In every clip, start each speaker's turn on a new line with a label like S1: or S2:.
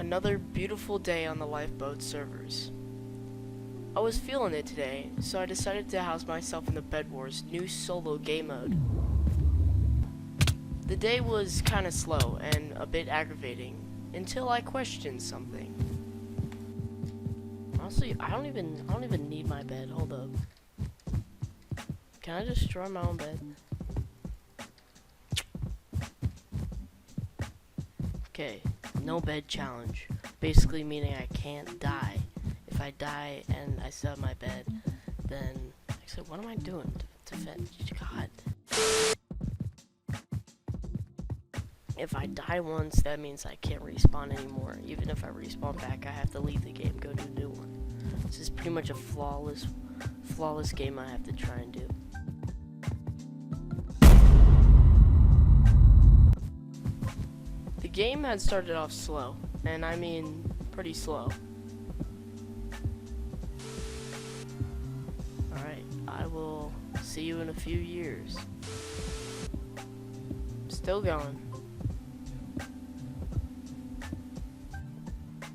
S1: Another beautiful day on the Lifeboat servers. I was feeling it today, so I decided to house myself in the Bed Wars new solo game mode. The day was kinda slow and a bit aggravating, until I questioned something. Honestly, I don't even need my bed. Hold up. Can I destroy my own bed? Okay, no bed challenge. Basically meaning I can't die. If I die and I still have my bed, then actually what am I doing? Defend God. If I die once, that means I can't respawn anymore. Even if I respawn back, I have to leave the game, go to a new one. This is pretty much a flawless game I have to try and do. The game had started off slow, and I mean pretty slow. Alright, I will see you in a few years. Still going.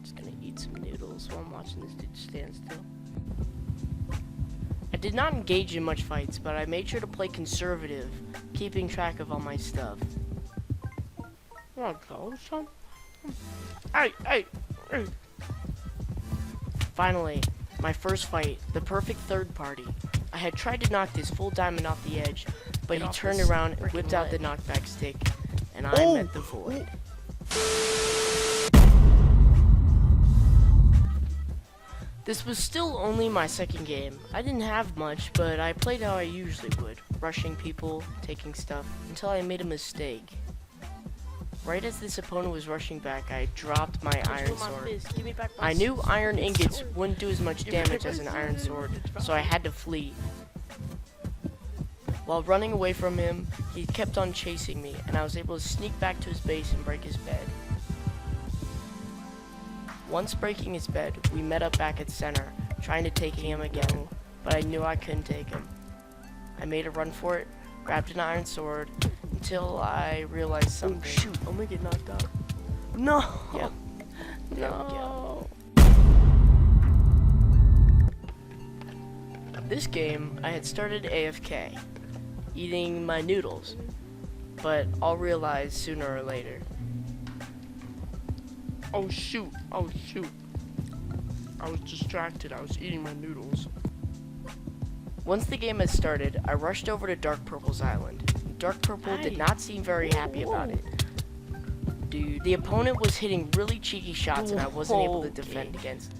S1: Just gonna eat some noodles while I'm watching this dude stand still. I did not engage in much fights, but I made sure to play conservative, keeping track of all my stuff. Oh, son. Hey. Finally, my first fight, the perfect third party. I had tried to knock this full diamond off the edge, but he turned around and whipped out the knockback stick, and I met the void. This was still only my second game. I didn't have much, but I played how I usually would, rushing people, taking stuff, until I made a mistake. Right as this opponent was rushing back, I dropped my iron sword. I knew iron ingots wouldn't do as much damage as an iron sword, so I had to flee. While running away from him, he kept on chasing me, and I was able to sneak back to his base and break his bed. Once breaking his bed, we met up back at center, trying to take him again, but I knew I couldn't take him. I made a run for it, grabbed an iron sword, until I realized something.
S2: Oh shoot, I'm gonna get knocked out. No!
S1: Yep.
S2: No!
S1: This game, I had started AFK, eating my noodles, but I'll realize sooner or later.
S2: Oh shoot, I was distracted, I was eating my noodles.
S1: Once the game had started, I rushed over to Dark Purple's island. Dark Purple did not seem very happy about it. Dude, the opponent was hitting really cheeky shots and I wasn't able to defend against.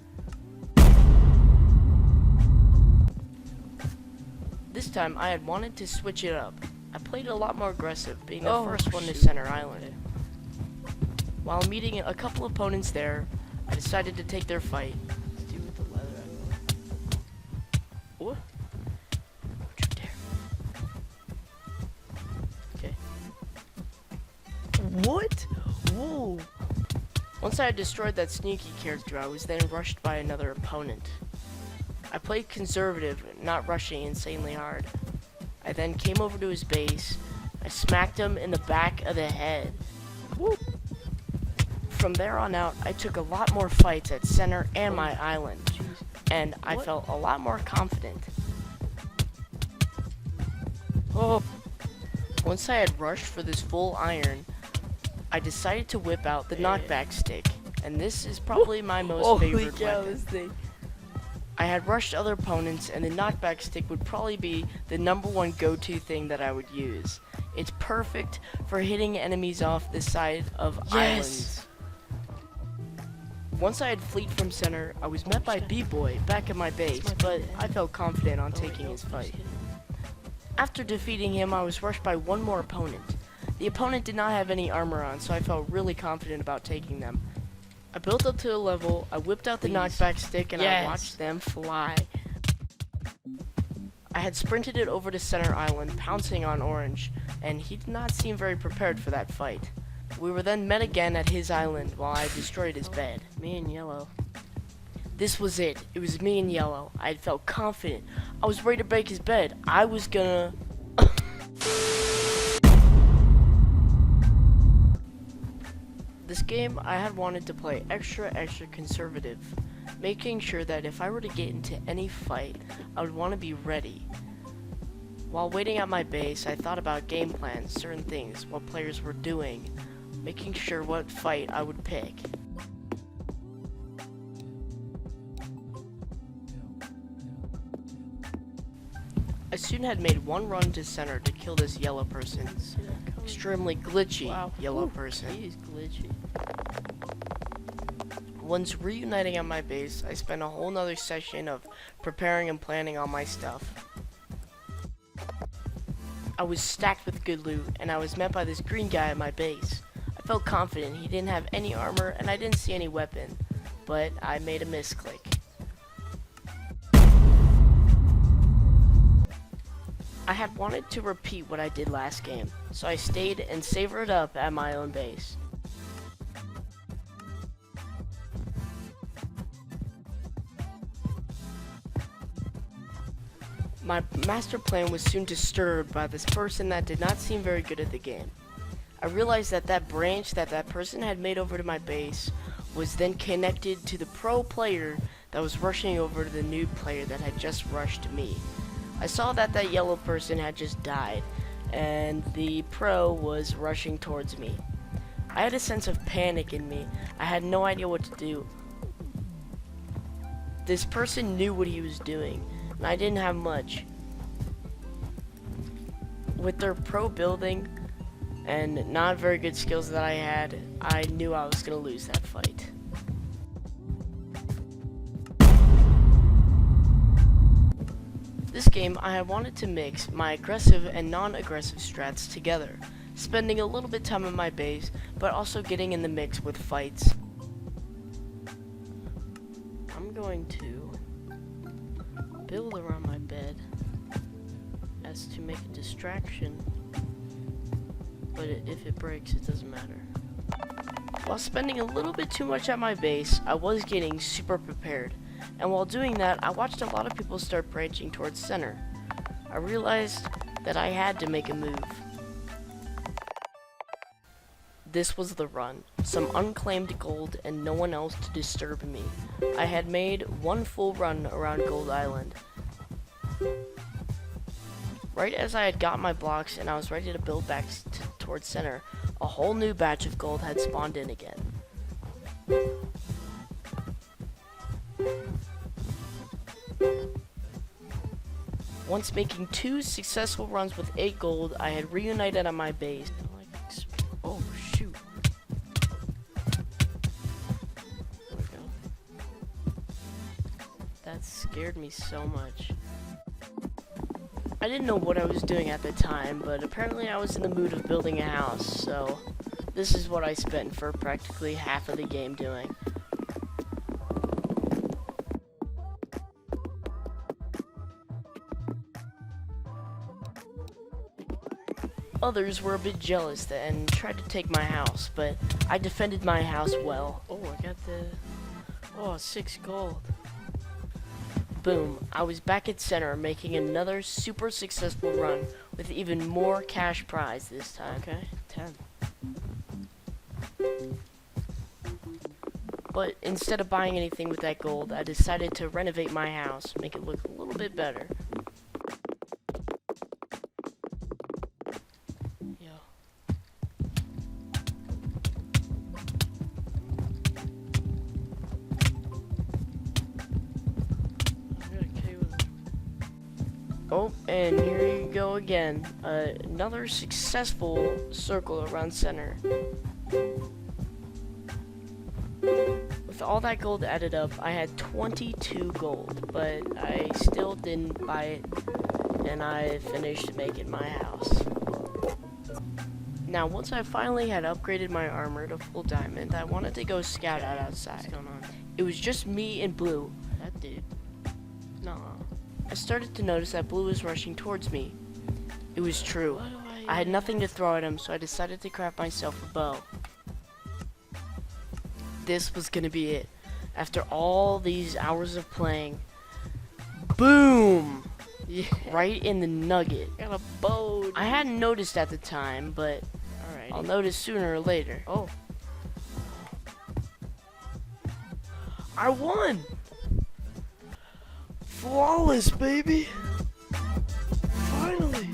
S1: This time, I had wanted to switch it up. I played a lot more aggressive, being the first one to center island. While meeting a couple opponents there, I decided to take their fight. Dude with the leather. What? Don't you dare. Okay.
S2: What? Whoa!
S1: Once I had destroyed that sneaky character, I was then rushed by another opponent. I played conservative, not rushing insanely hard. I then came over to his base. I smacked him in the back of the head. Woo! From there on out, I took a lot more fights at center and my island, and I felt a lot more confident. Once I had rushed for this full iron, I decided to whip out the knockback stick, and this is probably my most favorite weapon. I had rushed other opponents, and the knockback stick would probably be the #1 go-to thing that I would use. It's perfect for hitting enemies off the side of islands. Once I had fleed from center, I was met by B-Boy back at my base, but I felt confident on taking his fight. After defeating him, I was rushed by one more opponent. The opponent did not have any armor on, so I felt really confident about taking them. I built up to a level, I whipped out the knockback stick, and I watched them fly. I had sprinted it over to center island, pouncing on Orange, and he did not seem very prepared for that fight. We were then met again at his island while I destroyed his bed. Me and Yellow. This was it. It was me and Yellow. I had felt confident. I was ready to break his bed. I was gonna... This game I had wanted to play extra conservative, making sure that if I were to get into any fight, I would want to be ready. While waiting at my base, I thought about game plans, certain things, what players were doing, making sure what fight I would pick. I soon had made one run to center to kill this yellow person. Extremely glitchy yellow person.
S2: He's glitchy.
S1: Once reuniting at my base, I spent a whole nother session of preparing and planning all my stuff. I was stacked with good loot, and I was met by this green guy at my base. I felt confident. He didn't have any armor, and I didn't see any weapon, but I made a misclick. I had wanted to repeat what I did last game, so I stayed and savored up at my own base. My master plan was soon disturbed by this person that did not seem very good at the game. I realized that that branch that person had made over to my base was then connected to the pro player that was rushing over to the noob player that had just rushed me. I saw that that yellow person had just died, and the pro was rushing towards me. I had a sense of panic in me. I had no idea what to do. This person knew what he was doing, and I didn't have much. With their pro building and not very good skills that I had, I knew I was going to lose that fight. This game, I had wanted to mix my aggressive and non-aggressive strats together, spending a little bit of time in my base, but also getting in the mix with fights. I'm going to build around my bed as to make a distraction, but if it breaks, it doesn't matter. While spending a little bit too much at my base, I was getting super prepared. And while doing that, I watched a lot of people start branching towards center. I realized that I had to make a move. This was the run. Some unclaimed gold and no one else to disturb me. I had made one full run around Gold Island. Right as I had got my blocks and I was ready to build back towards center, a whole new batch of gold had spawned in again. Once making 2 successful runs with 8 gold, I had reunited at my base. Oh shoot. There we go. That scared me so much. I didn't know what I was doing at the time, but apparently I was in the mood of building a house, so this is what I spent for practically half of the game doing. Others were a bit jealous and tried to take my house, but I defended my house well.
S2: Oh, I got the 6 gold.
S1: Boom, I was back at center making another super successful run with even more cash prize this time.
S2: Okay, 10.
S1: But instead of buying anything with that gold, I decided to renovate my house, make it look a little bit better. Oh, and here you go again. Another successful circle around center. With all that gold added up, I had 22 gold, but I still didn't buy it, and I finished making my house. Now, once I finally had upgraded my armor to full diamond, I wanted to go scout out outside.
S2: What's going on?
S1: It was just me and Blue.
S2: That dude.
S1: Nuh-uh. I started to notice that Blue was rushing towards me. It was true. I had nothing to throw at him, so I decided to craft myself a bow. This was gonna be it. After all these hours of playing, boom!
S2: Yeah.
S1: Right in the nugget.
S2: Got a bow. Dude.
S1: I hadn't noticed at the time, but
S2: Alright.
S1: I'll notice sooner or later.
S2: Oh.
S1: I won! Flawless, baby! Finally!